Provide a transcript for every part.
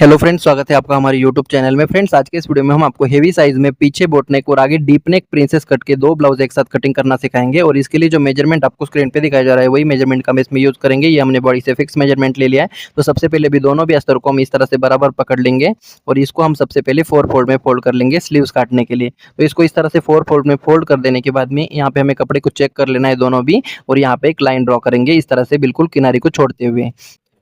Hello friends, स्वागत है आपका हमारे यूट्यूब चैनल में। फ्रेंड्स, आज के इस वीडियो में हम आपको हेवी साइज में पीछे बोट नेक और आगे डीप नेक प्रिंसेस कट के दो ब्लाउज एक साथ कटिंग करना सिखाएंगे। और इसके लिए जो मेजरमेंट आपको स्क्रीन पे दिखाया जा रहा है वही मेजरमेंट का हम इसमें यूज करेंगे। ये हमने बॉडी से फिक्स मेजरमेंट ले लिया है। तो सबसे पहले भी दोनों भी अस्तर को हम इस तरह से बराबर पकड़ लेंगे और इसको हम सबसे पहले 4 फोल्ड में फोल्ड कर लेंगे स्लीव्स काटने के लिए। तो इसको इस तरह से 4 फोल्ड में फोल्ड कर देने के बाद में यहाँ पे हमें कपड़े को चेक कर लेना है दोनों भी, और यहाँ पे एक लाइन ड्रॉ करेंगे इस तरह से बिल्कुल किनारे को छोड़ते हुए।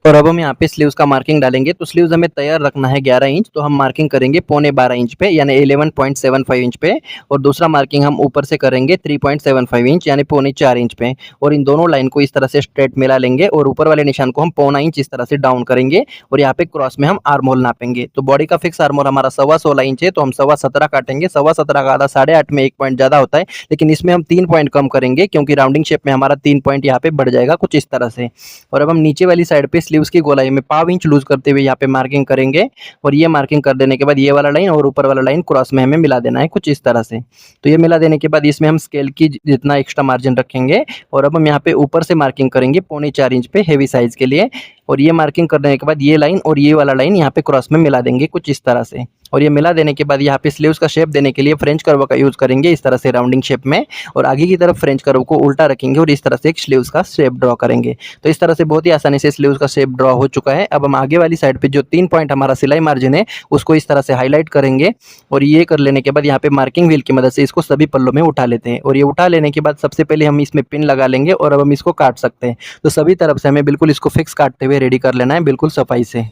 और अब हम यहाँ पे स्लीव्स का मार्किंग डालेंगे। तो स्लीव्स हमें तैयार रखना है 11 इंच, तो हम मार्किंग करेंगे पौने 12 इंच पे यानी 11.75 इंच पे। और दूसरा मार्किंग हम ऊपर से करेंगे 3.75 इंच यानी पौने 4 इंच पे। और इन दोनों लाइन को इस तरह से स्ट्रेट मिला लेंगे और ऊपर वाले निशान को हम पौना इंच इस तरह से डाउन करेंगे। और यहाँ पे क्रॉस में हम आर्म होल नापेंगे। तो बॉडी का फिक्स आर्म होल हमारा 16.25 इंच है, तो हम 17.25 काटेंगे। 17.25 का आधा 8.5 में 1 पॉइंट ज़्यादा होता है, लेकिन इसमें हम 3 पॉइंट कम करेंगे क्योंकि राउंडिंग शेप में हमारा 3 पॉइंट यहाँ पे बढ़ जाएगा कुछ इस तरह से। और अब हम नीचे वाली साइड पे स्लीव्स की गोलाई में 1/2 इंच लूज करते हुए यहाँ पे मार्किंग करेंगे। और ये मार्किंग कर देने के बाद ये वाला लाइन और ऊपर वाला लाइन क्रॉस में हमें मिला देना है कुछ इस तरह से। तो ये मिला देने के बाद इसमें हम स्केल की जितना एक्स्ट्रा मार्जिन रखेंगे। और अब हम यहाँ पे ऊपर से मार्किंग करेंगे पौने 4 इंच पे हेवी साइज के लिए। और ये मार्किंग कर देने के बाद ये लाइन और ये वाला लाइन यहाँ पे क्रॉस में मिला देंगे कुछ इस तरह से। और ये मिला देने के बाद यहाँ पे स्लीव्स का शेप देने के लिए फ्रेंच कर्व का यूज करेंगे इस तरह से राउंडिंग शेप में। और आगे की तरफ फ्रेंच कर्व को उल्टा रखेंगे और इस तरह से एक स्लीव्स का शेप ड्रॉ करेंगे। तो इस तरह से बहुत ही आसानी से स्लीव्स का शेप ड्रॉ हो चुका है। अब हम आगे वाली साइड पे जो 3 पॉइंट हमारा सिलाई मार्जिन है उसको इस तरह से हाईलाइट करेंगे। और ये कर लेने के बाद यहाँ पे मार्किंग व्हील की मदद से इसको सभी पल्लों में उठा लेते हैं। और ये उठा लेने के बाद सबसे पहले हम इसमें पिन लगा लेंगे और अब हम इसको काट सकते हैं। तो सभी तरफ से हमें बिल्कुल इसको फिक्स काटते हुए रेडी कर लेना है बिल्कुल सफाई से।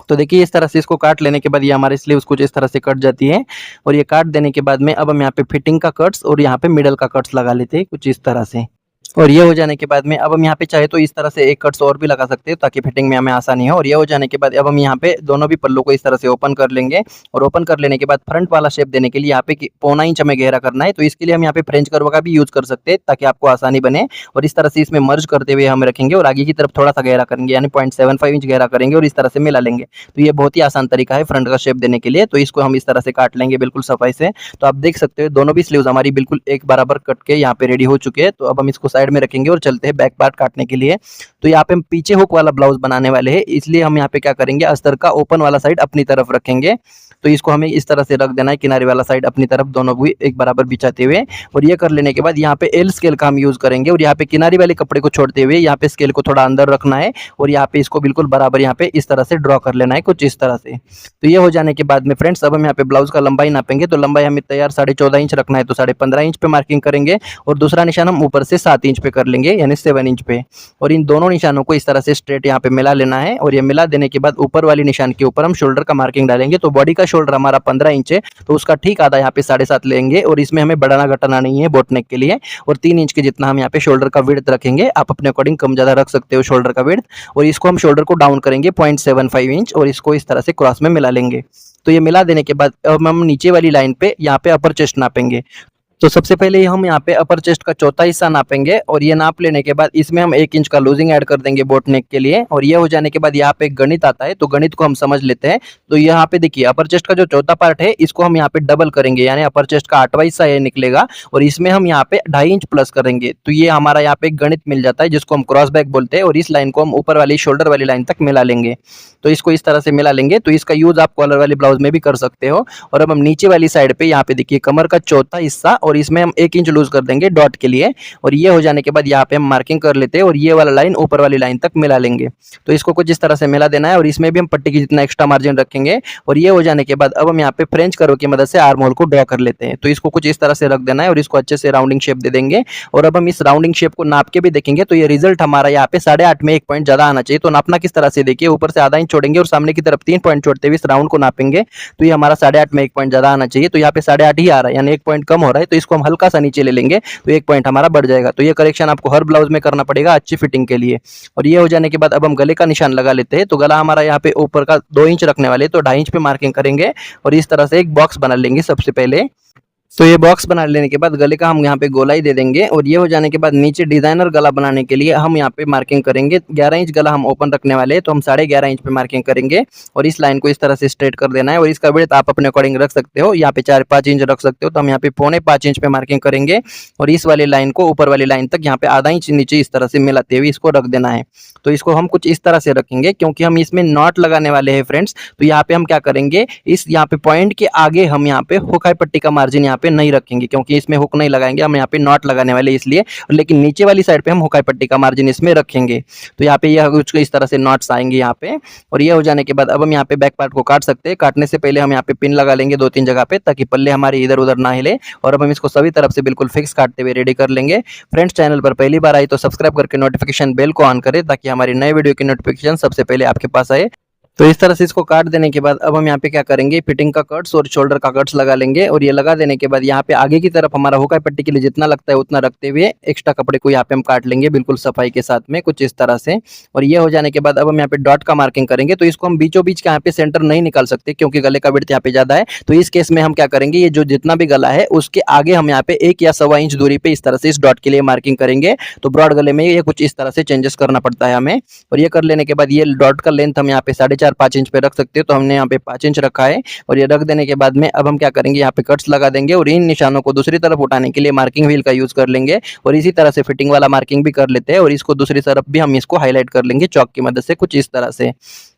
तो देखिए इस तरह से इसको काट लेने के बाद ये हमारी स्लीव्स कुछ इस तरह से कट जाती है। और ये काट देने के बाद में अब हम यहाँ पे फिटिंग का कट्स और यहाँ पे मिडल का कट्स लगा लेते हैं कुछ इस तरह से। और ये हो जाने के बाद में अब हम यहाँ पे चाहे तो इस तरह से एक कट्स और भी लगा सकते हैं ताकि फिटिंग में हमें आसानी हो। और ये हो जाने के बाद अब हम यहाँ पे दोनों भी पल्लों को इस तरह से ओपन कर लेंगे। और ओपन कर लेने के बाद फ्रंट वाला शेप देने के लिए यहाँ पे पौना इंच हमें गहरा करना है। तो इसके लिए हम यहाँ पे फ्रेंच कर्व का भी यूज कर सकते हैं ताकि आपको आसानी बने। और इस तरह से इसमें मर्ज करते हुए हम रखेंगे और आगे की तरफ थोड़ा सा गहरा करेंगे यानी 0.75 इंच गहरा करेंगे और इस तरह से मिला लेंगे। तो ये बहुत ही आसान तरीका है फ्रंट का शेप देने के लिए। तो इसको हम इस तरह से काट लेंगे बिल्कुल सफाई से। तो आप देख सकते हो दोनों भी स्लीव्स हमारी बिल्कुल एक बराबर कट के यहाँ पे रेडी हो चुके हैं। तो अब हम इसको साइड में रखेंगे और चलते हैं बैक पार्ट काटने के लिए। तो यहाँ पे हम पीछे हुक वाला ब्लाउज बनाने वाले हैं, इसलिए हम यहाँ पे क्या करेंगे अस्तर का ओपन वाला साइड अपनी तरफ रखेंगे। तो इसको हमें इस तरह से रख देना है किनारे वाला साइड अपनी तरफ दोनों भी एक बराबर बिछाते हुए। और ये कर लेने के बाद यहाँ पे एल स्केल का हम यूज करेंगे और यहाँ पे किनारे वाले कपड़े को छोड़ते हुए यहाँ पे स्केल को थोड़ा अंदर रखना है। और यहाँ पे इसको बिल्कुल बराबर यहाँ पे इस तरह से ड्रॉ कर लेना है कुछ इस तरह से। तो ये हो जाने के बाद में फ्रेंड्स अब हम यहाँ पे ब्लाउज का लंबाई नापेंगे। तो लंबाई हमें तैयार 14.5 इंच रखना है, तो 15.5 इंच पे मार्किंग करेंगे। और दूसरा निशान हम ऊपर से 7 इंच पे कर लेंगे यानी 7 इंच पे। और इन दोनों निशानों को इस तरह से स्ट्रेट यहाँ पे मिला लेना है। और ये मिला देने के बाद ऊपर वाले निशान के ऊपर हम शोल्डर का मार्किंग डालेंगे। तो बॉडी का शोल्डर हमारा 15 इंच है, तो उसका ठीक आधा यहाँ पे 7.5 लेंगे। और इसमें हमें बढ़ाना घटाना नहीं है बोट नेक के लिए। और 3 इंच के जितना हम यहाँ पे शोल्डर का विड्थ रखेंगे। आप अपने अकॉर्डिंग कम ज्यादा रख सकते हो शोल्डर का विड्थ। और इसको हम शोल्डर को डाउन करेंगे 0.75 इंच और इसको इस तरह से क्रॉस में मिला लेंगे। तो ये मिला देने के बाद अब हम नीचे वाली लाइन पे यहाँ पे अपर चेस्ट नापेंगे। तो सबसे पहले हम यहाँ पे अपर चेस्ट का चौथा हिस्सा नापेंगे। और ये नाप लेने के बाद इसमें हम 1 इंच का लूजिंग ऐड कर देंगे बोट नेक के लिए। और ये हो जाने के बाद यहाँ पे एक गणित आता है, तो गणित को हम समझ लेते हैं। तो यहाँ पे देखिए अपर चेस्ट का जो चौथा पार्ट है इसको हम यहाँ पे डबल करेंगे यानी अपर चेस्ट का 8वां हिस्सा ये निकलेगा। और इसमें हम यहाँ पे 2.5 इंच प्लस करेंगे। तो ये हमारा यहाँ पे एक गणित मिल जाता है जिसको हम क्रॉस बैक बोलते हैं। और इस लाइन को हम ऊपर वाली शोल्डर वाली लाइन तक मिला लेंगे। तो इसको इस तरह से मिला लेंगे। तो इसका यूज आप कॉलर वाले ब्लाउज में भी कर सकते हो। और अब हम नीचे वाली साइड पे यहाँ पे देखिए कमर का चौथा हिस्सा और इसमें हम 1 इंच लूज कर देंगे डॉट के लिए। और ये हो जाने के बाद यहाँ पे हम मार्किंग कर लेते हैं और ये वाला लाइन ऊपर वाली लाइन तक मिला लेंगे। तो इसको कुछ इस तरह से मिला देना है और इसमें भी हम पट्टी की जितना एक्स्ट्रा मार्जिन रखेंगे। और ये हो जाने के बाद अब हम यहाँ पे फ्रेंच कर्व की मदद से आर्म होल को ड्रॉ कर लेते हैं। तो इसको कुछ इस तरह से रख देना है और इसको अच्छे से राउंडिंग शेप दे देंगे। और अब हम इस राउंडिंग शेप को नाप के भी देखेंगे। तो ये रिजल्ट हमारा यहाँ पे 8.5 में 1 पॉइंट ज्यादा आना चाहिए। तो नापना किस तरह से देखिए, ऊपर से आधा इंच छोड़ेंगे और सामने की तरफ 3 पॉइंट छोड़ते हुए इस राउंड को नापेंगे। तो ये हमारा 8.5 में 1 पॉइंट ज्यादा आना चाहिए। तो यहाँ पे 8.5 ही आ रहा है यानी 1 पॉइंट कम हो रहा है। तो इसको हम हल्का सा नीचे ले लेंगे तो 1 पॉइंट हमारा बढ़ जाएगा। तो ये करेक्शन आपको हर ब्लाउज में करना पड़ेगा अच्छी फिटिंग के लिए। और ये हो जाने के बाद अब हम गले का निशान लगा लेते हैं। तो गला हमारा यहाँ पे ऊपर का 2 इंच रखने वाले, तो 2.5 इंच पे मार्किंग करेंगे और इस तरह से एक बॉक्स बना लेंगे सबसे पहले। तो ये बॉक्स बना लेने के बाद गले का हम यहाँ पे गोलाई दे देंगे। और ये हो जाने के बाद नीचे डिजाइनर गला बनाने के लिए हम यहाँ पे मार्किंग करेंगे। 11 इंच गला हम ओपन रखने वाले हैं, तो हम 11.5 इंच पे मार्किंग करेंगे। और इस लाइन को इस तरह से स्ट्रेट कर देना है। और इसका विड्थ आप अपने अकॉर्डिंग रख सकते हो, यहाँ पे 4-5 इंच रख सकते हो। तो हम यहाँ पे 4.25 इंच पे मार्किंग करेंगे। और इस वाली लाइन को ऊपर वाली लाइन तक यहाँ पे आधा इंच नीचे इस तरह से मिलाते हुए इसको रख देना है। तो इसको हम कुछ इस तरह से रखेंगे क्योंकि हम इसमें नॉट लगाने वाले हैं फ्रेंड्स। तो यहाँ पे हम क्या करेंगे, इस यहाँ पे पॉइंट के आगे हम यहाँ पे हुक हाई पट्टी का मार्जिन यहाँ पे नहीं रखेंगे क्योंकि इसमें हुक नहीं लगाएंगे, हम यहाँ पे नॉट लगाने वाले इसलिए। लेकिन नीचे वाली साइड पे हम हुक हाई पट्टी का मार्जिन इसमें रखेंगे। तो यहाँ पे यह कुछ इस तरह से नॉट्स आएंगे यहाँ पे। और ये हो जाने के बाद अब हम यहाँ पे बैक पार्ट को काट सकते हैं। काटने से पहले हम यहाँ पे पिन लगा लेंगे 2-3 जगह पे ताकि पल्ले हमारे इधर उधर ना हिले। और अब हम इसको सभी तरफ से बिल्कुल फिक्स काटते हुए रेडी कर लेंगे। फ्रेंड्स, चैनल पर पहली बार आई तो सब्सक्राइब करके नोटिफिकेशन बेल को ऑन करें ताकि हमारी नए वीडियो की नोटिफिकेशन सबसे पहले आपके पास आए। तो इस तरह से इसको काट देने के बाद अब हम यहाँ पे क्या करेंगे, फिटिंग का कट्स और शोल्डर का कट्स लगा लेंगे। और ये लगा देने के बाद यहाँ पे आगे की तरफ हमारा हुक हाई पट्टी के लिए जितना लगता है उतना रखते हुए एक्स्ट्रा कपड़े को यहाँ पे हम काट लेंगे बिल्कुल सफाई के साथ में कुछ इस तरह से। और ये हो जाने के बाद अब हम यहाँ पे डॉट का मार्किंग करेंगे। तो इसको हम बीचों बीच का यहाँ पे सेंटर नहीं निकाल सकते क्योंकि गले का विड्थ यहाँ पे ज्यादा है। तो इस केस में हम क्या करेंगे, ये जो जितना भी गला है उसके आगे हम यहाँ पे 1 या 1.25 इंच दूरी पे इस तरह से इस डॉट के लिए मार्किंग करेंगे। तो ब्रॉड गले में ये कुछ इस तरह से चेंजेस करना पड़ता है हमें। और ये कर लेने के बाद ये डॉट का लेंथ हम यहाँ पे 4.5-5 इंच पे रख सकते हो। तो हमने यहाँ पे 5 इंच रखा है। और ये रख देने के बाद में अब हम क्या करेंगे, यहाँ पे कट्स लगा देंगे और इन निशानों को दूसरी तरफ उठाने के लिए मार्किंग व्हील का यूज कर लेंगे। और इसी तरह से फिटिंग वाला मार्किंग भी कर लेते हैं। और इसको दूसरी तरफ भी हम इसको हाईलाइट कर लेंगे चौक की मदद से कुछ इस तरह से।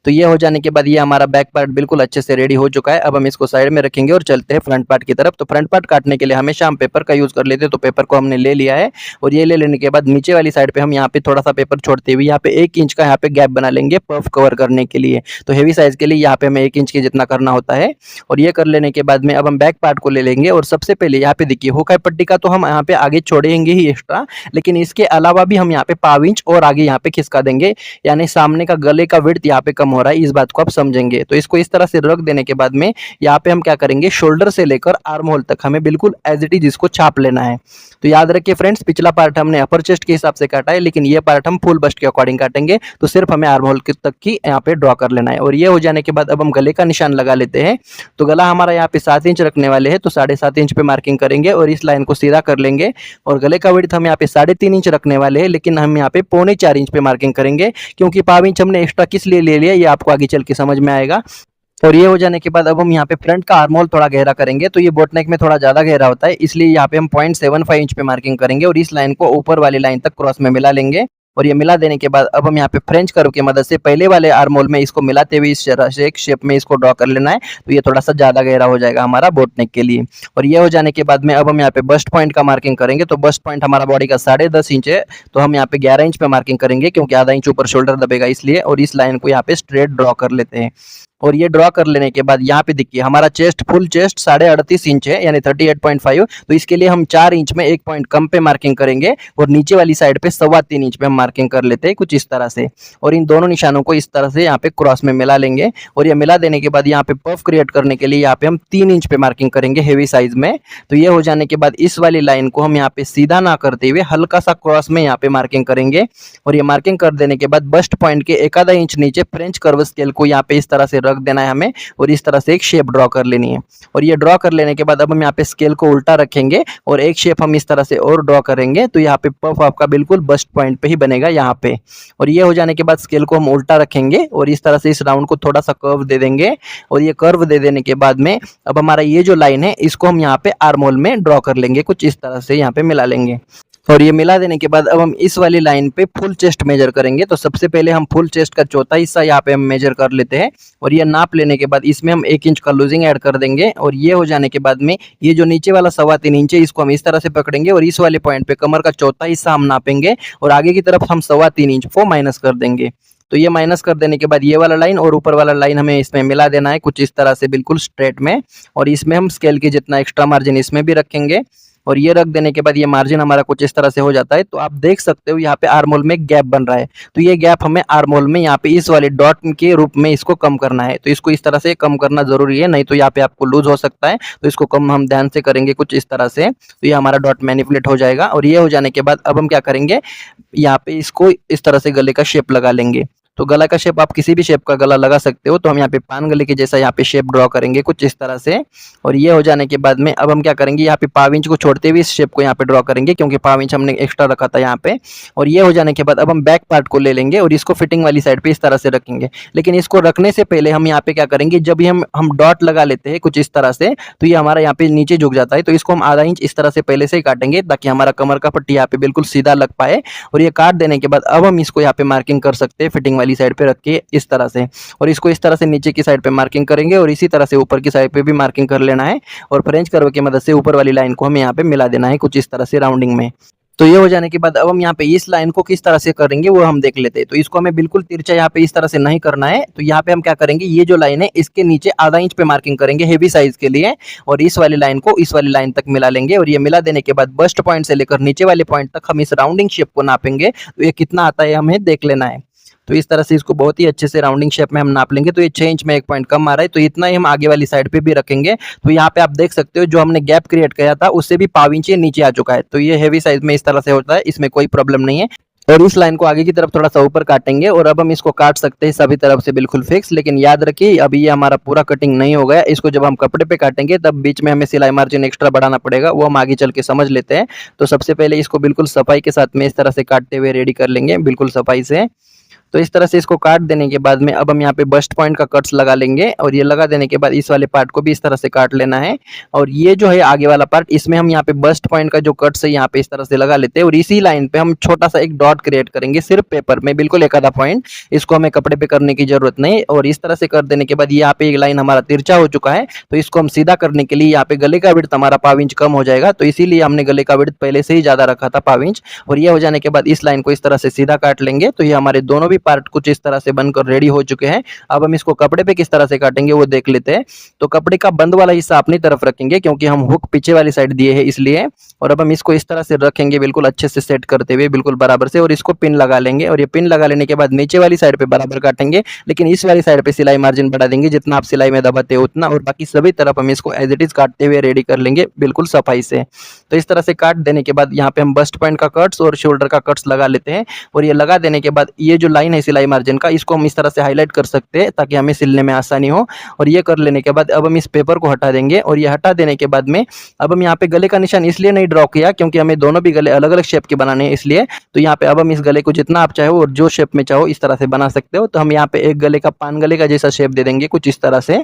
तो ये हो जाने के बाद ये हमारा बैक पार्ट बिल्कुल अच्छे से रेडी हो चुका है। अब हम इसको साइड में रखेंगे और चलते हैं फ्रंट पार्ट की तरफ। तो फ्रंट पार्ट काटने के लिए हमेशा हम पेपर का यूज कर लेते हैं। तो पेपर को हमने ले लिया है। और ये ले लेने के बाद नीचे वाली साइड पे हम यहाँ पे थोड़ा सा पेपर छोड़ते हुए यहाँ पे 1 इंच का यहाँ पे गैप बना लेंगे पफ कवर करने के लिए। तो हेवी साइज के लिए यहाँ पे हमें 1 इंच के जितना करना होता है। और ये कर लेने के बाद में अब हम बैक पार्ट को ले लेंगे। और सबसे पहले यहाँ पे देखिए हुक हाई पट्टी का तो हम यहाँ पे आगे छोड़ेंगे ही एक्स्ट्रा, लेकिन इसके अलावा भी हम यहाँ पे 1/2 इंच और आगे यहाँ पे खिसका देंगे। यानी सामने का गले का विड्थ यहाँ पे कम हो रहा है, इस बात को आप समझेंगे। तो इसको इस तरह से रख देने के बाद में यहाँ पे हम क्या करेंगे, शोल्डर से लेकर आर्म होल तक हमें बिल्कुल एज इट इज इसको छाप लेना है। तो याद रखिए फ्रेंड्स, पिछला पार्ट हमने अपर चेस्ट के हिसाब से काटा है, लेकिन ये पार्ट हम फुल बस्ट के अकॉर्डिंग काटेंगे। तो सिर्फ हमें आर्म होल तक की यहाँ पे ड्रॉ कर लेना है। और ये हो जाने के बाद अब हम गले का निशान लगा लेते हैं। तो गला हमारा यहाँ पे 7 इंच रखने वाले हैं। तो 7.5 इंच पे मार्किंग करेंगे और इस लाइन को सीधा कर लेंगे। और गले का विड्थ हम यहाँ पे 3.5 इंच रखने वाले हैं, लेकिन हम यहाँ पे 3.25 इंच पे मार्किंग करेंगे क्योंकि 1/2 इंच हमने एक्स्ट्रा किस लिए ले लिया ये आपको आगे चल के समझ में आएगा। और ये हो जाने के बाद अब हम यहाँ पे फ्रंट का आर्म होल थोड़ा गहरा करेंगे। तो ये बोट नेक में थोड़ा ज्यादा गहरा होता है, इसलिए यहाँ पे हम 0.75 इंच पे मार्किंग करेंगे और इस लाइन को ऊपर वाली लाइन तक क्रॉस में मिला लेंगे। और ये मिला देने के बाद अब हम यहाँ पे फ्रेंच कर्व की मदद से पहले वाले आर्म होल में इसको मिलाते हुए इस तरह से एक शेप में इसको ड्रॉ कर लेना है। तो ये थोड़ा सा ज्यादा गहरा हो जाएगा हमारा बोट नेक के लिए। और ये हो जाने के बाद में अब हम यहाँ पे बस्ट पॉइंट का मार्किंग करेंगे। तो बस्ट पॉइंट हमारा बॉडी का 10.5 इंच है। तो हम यहाँ पे 11 इंच पे मार्किंग करेंगे क्योंकि आधा इंच ऊपर शोल्डर दबेगा इसलिए। और इस लाइन को यहाँ पे स्ट्रेट ड्रॉ कर लेते हैं। और ये ड्रॉ कर लेने के बाद यहाँ पे देखिए हमारा चेस्ट फुल चेस्ट 38.5 इंच है यानी 38.5। तो इसके लिए हम 4 इंच में 1 पॉइंट कम पे मार्किंग करेंगे और नीचे वाली साइड पे 3.25 इंच पे हम मार्किंग कर लेते हैं कुछ इस तरह से। और इन दोनों निशानों को इस तरह से यहाँ पे क्रॉस में मिला लेंगे। और ये मिला देने के बाद यहाँ पे पफ क्रिएट करने के लिए यहाँ पे हम 3 इंच पे मार्किंग करेंगे हेवी साइज में। तो ये हो जाने के बाद इस वाली लाइन को हम यहाँ पे सीधा ना करते हुए हल्का सा क्रॉस में यहाँ पे मार्किंग करेंगे। और ये मार्किंग कर देने के बाद बस्ट पॉइंट के 1/2 इंच नीचे फ्रेंच कर्व स्केल को यहाँ पे इस तरह से रख देना है हमें। और इस तरह से एक शेप ड्रॉ कर लेनी है। और ये ड्रॉ कर लेने के बाद अब हम यहाँ पे स्केल को उल्टा रखेंगे और एक शेप हम इस तरह से और ड्रॉ करेंगे। तो यहाँ पे पफ आपका बिल्कुल बस्ट पॉइंट पे ही बनेगा यहाँ पे। और ये हो जाने के बाद स्केल को हम उल्टा रखेंगे और इस तरह से इस राउंड को थोड़ा सा कर्व दे देंगे। और ये कर्व दे देने के बाद में अब हमारा ये जो लाइन है इसको हम यहाँ पे आर्म होल में ड्रॉ कर लेंगे कुछ इस तरह से यहाँ पे मिला लेंगे। और ये मिला देने के बाद अब हम इस वाली लाइन पे फुल चेस्ट मेजर करेंगे। तो सबसे पहले हम फुल चेस्ट का चौथा हिस्सा यहाँ पे हम मेजर कर लेते हैं। और ये नाप लेने के बाद इसमें हम 1 इंच का लूजिंग ऐड कर देंगे। और ये हो जाने के बाद में ये जो नीचे वाला 3.25 इंच है इसको हम इस तरह से पकड़ेंगे और इस वाले पॉइंट पे कमर का चौथा हिस्सा हम नापेंगे और आगे की तरफ हम 3.25 इंच को माइनस कर देंगे। तो ये माइनस कर देने के बाद ये वाला लाइन और ऊपर वाला लाइन हमें इसमें मिला देना है कुछ इस तरह से बिल्कुल स्ट्रेट में। और इसमें हम स्केल की जितना एक्स्ट्रा मार्जिन इसमें भी रखेंगे। और ये रख देने के बाद ये मार्जिन हमारा कुछ इस तरह से हो जाता है। तो आप देख सकते हो यहाँ पे आर्म होल में गैप बन रहा है। तो ये गैप हमें आर्म होल में यहाँ पे इस वाले डॉट के रूप में इसको कम करना है। तो इसको इस तरह से कम करना जरूरी है, नहीं तो यहाँ पे आपको लूज हो सकता है। तो इसको कम हम ध्यान से करेंगे कुछ इस तरह से। तो ये हमारा डॉट मैनिपुलेट हो जाएगा। और ये हो जाने के बाद अब हम क्या करेंगे, यहाँ पे इसको इस तरह से गले का शेप लगा लेंगे। तो गला का शेप आप किसी भी शेप का गला लगा सकते हो। तो हम यहाँ पे पान गले के जैसा यहाँ पे शेप ड्रॉ करेंगे कुछ इस तरह से। और ये हो जाने के बाद में अब हम क्या करेंगे, यहाँ पे पाव इंच को छोड़ते हुए इस शेप को यहाँ पे ड्रॉ करेंगे, क्योंकि पाव इंच हमने एक्स्ट्रा रखा था यहाँ पे। और ये हो जाने के बाद अब हम बैक पार्ट को ले लेंगे और इसको फिटिंग वाली साइड पे इस तरह से रखेंगे। लेकिन इसको रखने से पहले हम यहाँ पे क्या करेंगे, जब भी हम डॉट लगा लेते हैं कुछ इस तरह से, तो ये हमारा यहाँ पे नीचे झुक जाता है। तो इसको हम आधा इंच इस तरह से पहले से ही काटेंगे, ताकि हमारा कमर का पट्टी यहाँ पे बिल्कुल सीधा लग पाए। और ये काट देने के बाद अब हम इसको यहाँ पे मार्किंग कर सकते हैं फिटिंग वाली साइड पे रख के इस तरह से। और इसको इस तरह से नीचे की साइड पे मार्किंग करेंगे और इसी तरह से ऊपर की साइड पे भी मार्किंग कर लेना है। और फ्रेंच कर्व की मदद से ऊपर वाली लाइन को हमें यहाँ पे मिला देना है कुछ इस तरह से राउंडिंग में। तो ये हो जाने के बाद अब हम यहाँ पे इस लाइन को किस तरह से करेंगे वो हम देख लेते हैं। तो इसको हमें बिल्कुल तिरछा यहाँ पे इस तरह से नहीं करना है। तो यहाँ पे हम क्या करेंगे, ये जो लाइन है इसके नीचे आधा इंच पे मार्किंग करेंगे हेवी साइज के लिए, और इस वाली लाइन को इस वाली लाइन तक मिला लेंगे। और ये मिला देने के बाद बस्ट पॉइंट से लेकर नीचे वाले पॉइंट तक हम इस राउंडिंग शेप को नापेंगे। तो ये कितना आता है हमें देख लेना है। तो इस तरह से इसको बहुत ही अच्छे से राउंडिंग शेप में हम नाप लेंगे। तो ये 6 इंच में 1 पॉइंट कम आ रहा है, तो इतना ही हम आगे वाली साइड पे भी रखेंगे। तो यहाँ पे आप देख सकते हो जो हमने गैप क्रिएट किया था उससे भी पाव इंच नीचे आ चुका है। तो ये हेवी साइज में इस तरह से होता है, इसमें कोई प्रॉब्लम नहीं है। और इस लाइन को आगे की तरफ थोड़ा सा ऊपर काटेंगे और अब हम इसको काट सकते हैं सभी तरफ से बिल्कुल फिक्स। लेकिन याद रखिए अभी ये हमारा पूरा कटिंग नहीं हो गया, इसको जब हम कपड़े पे काटेंगे तब बीच में हमें सिलाई मार्जिन एक्स्ट्रा बढ़ाना पड़ेगा, वो हम आगे चल के समझ लेते हैं। तो सबसे पहले इसको बिल्कुल सफाई के साथ में इस तरह से काटते हुए रेडी कर लेंगे बिल्कुल सफाई से। तो इस तरह से इसको काट देने के बाद में अब हम यहाँ पे बस्ट पॉइंट का कट्स लगा लेंगे। और ये लगा देने के बाद इस वाले पार्ट को भी इस तरह से काट लेना है। और ये जो है आगे वाला पार्ट, इसमें हम यहाँ पे बस्ट पॉइंट का जो कट्स है यहाँ पे इस तरह से लगा लेते हैं। और इसी लाइन पे हम छोटा सा एक डॉट क्रिएट करेंगे सिर्फ पेपर में, बिल्कुल एक आधा पॉइंट। इसको हमें कपड़े पे करने की जरूरत नहीं। और इस तरह से कर देने के बाद यहाँ पे एक लाइन हमारा तिरछा हो चुका है। तो इसको हम सीधा करने के लिए यहाँ पे गले का विड्थ हमारा पाव इंच कम हो जाएगा, तो इसीलिए हमने गले का विड्थ पहले से ही ज्यादा रखा था पाव इंच। और ये हो जाने के बाद इस लाइन को इस तरह से सीधा काट लेंगे। तो ये हमारे दोनों भी पार्ट कुछ इस तरह से बनकर रेडी हो चुके हैं। अब हम इसको कपड़े पे किस तरह से काटेंगे वो देख लेते हैं। तो कपड़े का बंद वाला हिस्सा अपनी तरफ रखेंगे, क्योंकि हम हुक पीछे वाली साइड दिए हैं इसलिए। और अब हम इसको इस तरह से रखेंगे बिल्कुल अच्छे से सेट करते हुए बिल्कुल बराबर से। और इसको पिन लगा लेंगे। और ये पिन लगा लेने के बाद नीचे वाली साइड पे बराबर काटेंगे, लेकिन इस वाली साइड पे सिलाई मार्जिन बढ़ा देंगे जितना आप सिलाई में दबाते हो उतना। और बाकी सभी तरफ हम इसको एज इट इज काटते हुए रेडी कर लेंगे बिल्कुल सफाई से। तो इस तरह से काट देने के बाद यहाँ पे हम बस्ट पॉइंट का कट्स और शोल्डर का कट्स लगा लेते हैं। और ये लगा देने के बाद ये जो लाइन है सिलाई मार्जिन का, इसको हम इस तरह से हाईलाइट कर सकते हैं ताकि हमें सिलने में आसानी हो। और ये कर लेने के बाद अब हम इस पेपर को हटा देंगे। और ये हटा देने के बाद में अब हम यहाँ पे गले का निशान इसलिए नहीं ड्रॉ किया क्योंकि हमें दोनों भी गले अलग अलग शेप के बनाने हैं इसलिए। तो यहाँ पे अब हम इस गले को जितना आप चाहो और जो शेप में चाहो इस तरह से बना सकते हो। तो हम यहाँ पे एक गले का पान गले का जैसा शेप दे देंगे कुछ इस तरह से।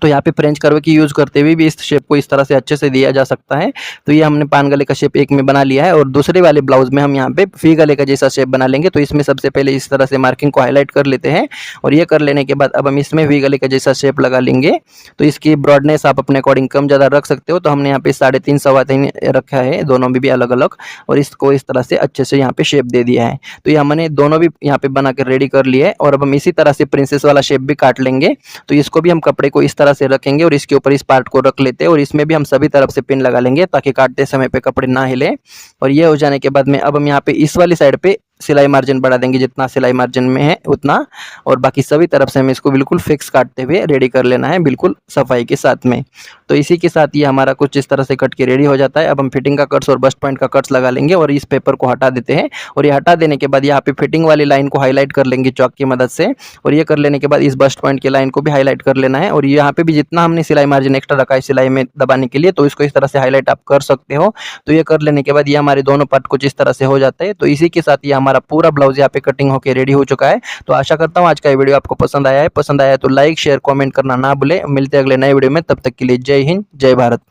तो यहाँ पे फ्रेंच कर्व की यूज करते हुए भी इस शेप को इस तरह से अच्छे से दिया जा सकता है। तो ये हमने पान गले का शेप एक में बना लिया है। और दूसरे वाले ब्लाउज में हम यहाँ पे फी गले का जैसा शेप बना लेंगे। तो इसमें सबसे पहले इस तरह से मार्किंग को हाईलाइट कर लेते हैं। और ये कर लेने के बाद अब हम इसमें वी गले का जैसा शेप लगा लेंगे। तो इसकी ब्रॉडनेस आप अपने अकॉर्डिंग कम ज़्यादा रख सकते हो। तो हमने यहाँ पे 3.5 सवा 3 रखा है, दोनों में भी अलग अलग। और इसको इस तरह से अच्छे से यहाँ पे शेप दे दिया है। तो ये हमने दोनों भी यहाँ पे बना कर रेडी कर लिए। और अब हम इसी तरह से प्रिंसेस वाला शेप भी काट लेंगे। तो इसको भी हम कपड़े को इस तरह से रखेंगे और के ऊपर इस पार्ट को रख लेते हैं। और इसमें भी हम सभी तरफ से पिन लगा लेंगे ताकि काटते समय पे कपड़े ना हिले। और ये हो जाने के बाद में अब हम यहाँ पे इस वाली साइड पे सिलाई मार्जिन बढ़ा देंगे जितना सिलाई मार्जिन में है उतना। और बाकी सभी तरफ से हमें इसको बिल्कुल फिक्स काटते हुए रेडी कर लेना है बिल्कुल सफाई के साथ में। तो इसी के साथ ये हमारा कुछ इस तरह से कट के रेडी हो जाता है। अब हम फिटिंग का कट्स और बस्ट पॉइंट का कट्स लगा लेंगे और इस पेपर को हटा देते हैं। और ये हटा देने के बाद यहाँ पे फिटिंग वाली लाइन को हाईलाइट कर लेंगे चौक की मदद से। और ये कर लेने के बाद इस बस्ट पॉइंट की लाइन को भी हाईलाइट कर लेना है। और यहाँ पे भी जितना हमने सिलाई मार्जिन एक्स्ट्रा रखा है सिलाई में दबाने के लिए, तो इसको इस तरह से हाईलाइट आप कर सकते हो। तो ये कर लेने के बाद ये हमारे दोनों पार्ट कुछ इस तरह से हो जाता है। तो इसी के साथ ये हमारा पूरा ब्लाउज यहाँ पे कटिंग होकर रेडी हो चुका है। तो आशा करता हूँ आज का ये वीडियो आपको पसंद आया है। पसंद आया तो लाइक शेयर कमेंट करना ना भूले। मिलते हैं अगले नए वीडियो में, तब तक के लिए जय हिंद जय भारत।